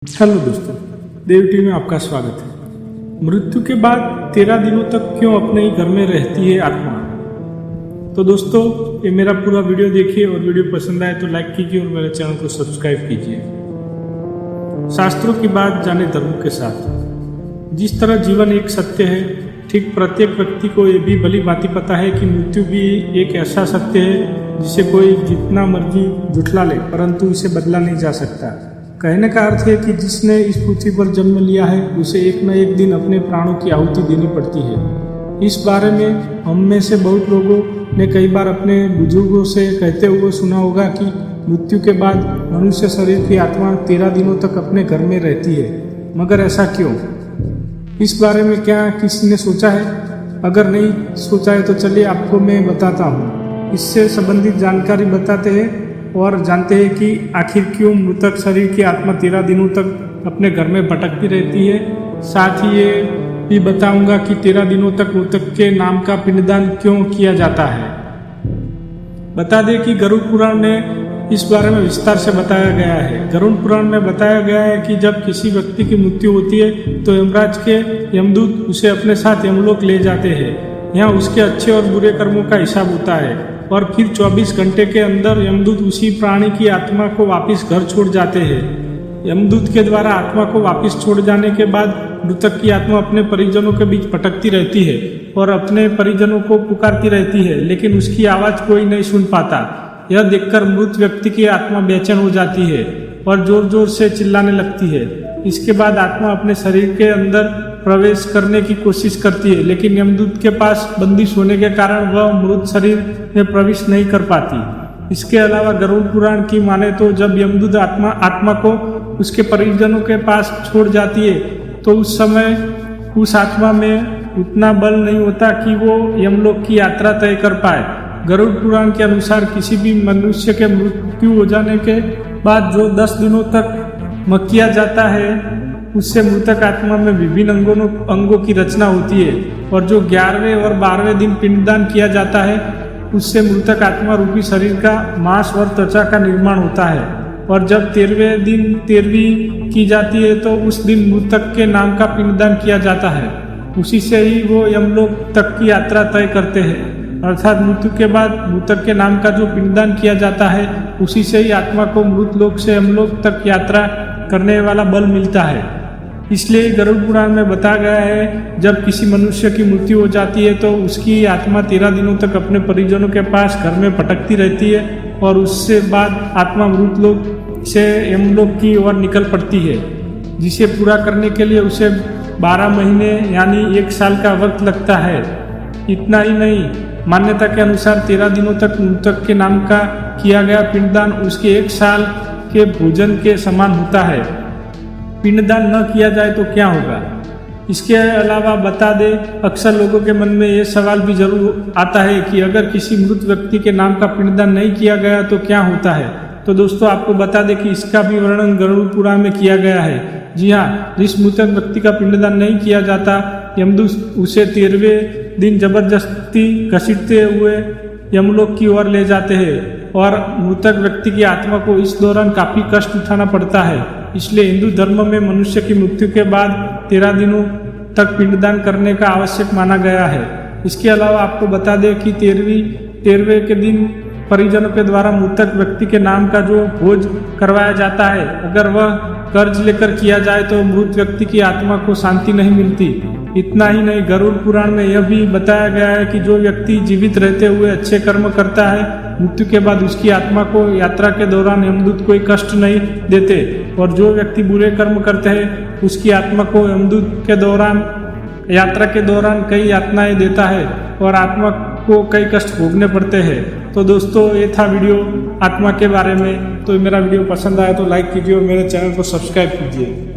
Hello दोस्तों, देव TV में आपका स्वागत है। मृत्यु के बाद 13 दिनों तक क्यों अपने ही घर में रहती है आत्मा। तो दोस्तों, ये मेरा पूरा वीडियो देखिए और वीडियो पसंद आए तो लाइक कीजिए और मेरे चैनल को सब्सक्राइब कीजिए। शास्त्रों की बात जाने धर्म के साथ। जिस तरह जीवन एक सत्य है, ठीक प्रत्येक व्यक्ति को ये भी भली भांति पता है कि मृत्यु भी एक ऐसा सत्य है जिसे कोई जितना मर्जी जुठला ले, परंतु इसे बदला नहीं जा सकता। कहने का अर्थ है कि जिसने इस पृथ्वी पर जन्म लिया है उसे एक न एक दिन अपने प्राणों की आहुति देनी पड़ती है। इस बारे में हम में से बहुत लोगों ने कई बार अपने बुजुर्गों से कहते हुए सुना होगा कि मृत्यु के बाद मनुष्य शरीर की आत्मा 13 दिनों तक अपने घर में रहती है। मगर ऐसा क्यों? इस बारे में क्या किसी ने सोचा है? अगर नहीं सोचा है तो चलिए आपको मैं बताता हूँ। इससे संबंधित जानकारी बताते हैं और जानते हैं कि आखिर क्यों मृतक शरीर की आत्मा 13 दिनों तक अपने घर में भटकती रहती है। साथ ही ये भी बताऊंगा कि 13 दिनों तक मृतक के नाम का पिंडदान क्यों किया जाता है। बता दें कि गरुड़ पुराण में इस बारे में विस्तार से बताया गया है। गरुड़ पुराण में बताया गया है कि जब किसी व्यक्ति की मृत्यु होती है तो यमराज के यमदूत उसे अपने साथ यमलोक ले जाते हैं। यहाँ उसके अच्छे और बुरे कर्मों का हिसाब होता है और फिर 24 घंटे के अंदर यमदूत उसी प्राणी की आत्मा को वापस घर छोड़ जाते हैं। यमदूत के द्वारा आत्मा को वापस छोड़ जाने के बाद मृतक की आत्मा अपने परिजनों के बीच भटकती रहती है और अपने परिजनों को पुकारती रहती है, लेकिन उसकी आवाज़ कोई नहीं सुन पाता। यह देखकर मृत व्यक्ति की आत्मा बेचैन हो जाती है और जोर जोर से चिल्लाने लगती है। इसके बाद आत्मा अपने शरीर के अंदर प्रवेश करने की कोशिश करती है, लेकिन यमदूत के पास बंदिश होने के कारण वह मृत शरीर में प्रवेश नहीं कर पाती। इसके अलावा गरुड़ पुराण की माने तो जब यमदूत आत्मा को उसके परिजनों के पास छोड़ जाती है तो उस समय उस आत्मा में उतना बल नहीं होता कि वो यमलोक की यात्रा तय कर पाए। गरुड़ पुराण के अनुसार किसी भी मनुष्य के मृत्यु हो जाने के बाद जो 10 दिनों तक किया जाता है उससे मृतक आत्मा में विभिन्न अंगों की रचना होती है और जो 11वें और 12वें दिन पिंडदान किया जाता है उससे मृतक आत्मा रूपी शरीर का मांस और त्वचा का निर्माण होता है। और जब 13वें दिन 13वीं की जाती है तो उस दिन मृतक के नाम का पिंडदान किया जाता है। उसी से ही वो यमलोक तक की यात्रा तय करते हैं। अर्थात मृत्यु के बाद मृतक के नाम का जो पिंडदान किया जाता है उसी से ही आत्मा को मृत लोक से यमलोक तक यात्रा करने वाला बल मिलता है। इसलिए गरुड़ पुराण में बताया गया है जब किसी मनुष्य की मृत्यु हो जाती है तो उसकी आत्मा 13 दिनों तक अपने परिजनों के पास घर में भटकती रहती है और उससे बाद आत्मा मृत लोक से यमलोक की ओर निकल पड़ती है, जिसे पूरा करने के लिए उसे 12 महीने यानी 1 साल का वक्त लगता है। इतना ही नहीं, मान्यता के अनुसार 13 दिनों तक मृतक के नाम का किया गया पिंडदान उसके 1 साल के भोजन के समान होता है। पिंडदान न किया जाए तो क्या होगा? इसके अलावा बता दे, अक्सर लोगों के मन में ये सवाल भी जरूर आता है कि अगर किसी मृत व्यक्ति के नाम का पिंडदान नहीं किया गया तो क्या होता है। तो दोस्तों, आपको बता दें कि इसका भी वर्णन गरुड़ पुराण में किया गया है। जी हाँ, जिस मृतक व्यक्ति का पिंडदान नहीं किया जाता यमदूत उसे 13वें दिन जबरदस्ती घसीटते हुए यमलोक की ओर ले जाते हैं और मृतक व्यक्ति की आत्मा को इस दौरान काफी कष्ट उठाना पड़ता है। इसलिए हिंदू धर्म में मनुष्य की मृत्यु के बाद 13 दिनों तक पिंडदान करने का आवश्यक माना गया है। इसके अलावा आपको बता दें कि 13वें के दिन परिजनों के द्वारा मृतक व्यक्ति के नाम का जो भोज करवाया जाता है, अगर वह कर्ज लेकर किया जाए तो मृत व्यक्ति की आत्मा को शांति नहीं मिलती। इतना ही नहीं, गरुड़ पुराण में यह भी बताया गया है कि जो व्यक्ति जीवित रहते हुए अच्छे कर्म करता है, मृत्यु के बाद उसकी आत्मा को यात्रा के दौरान यमदूत कोई कष्ट नहीं देते और जो व्यक्ति बुरे कर्म करते हैं उसकी आत्मा को यमदूत के दौरान यात्रा के दौरान कई यातनाएं देता है और आत्मा को कई कष्ट भोगने पड़ते हैं। तो दोस्तों, ये था वीडियो आत्मा के बारे में। तो मेरा वीडियो पसंद आया तो लाइक कीजिए और मेरे चैनल को सब्सक्राइब कीजिए।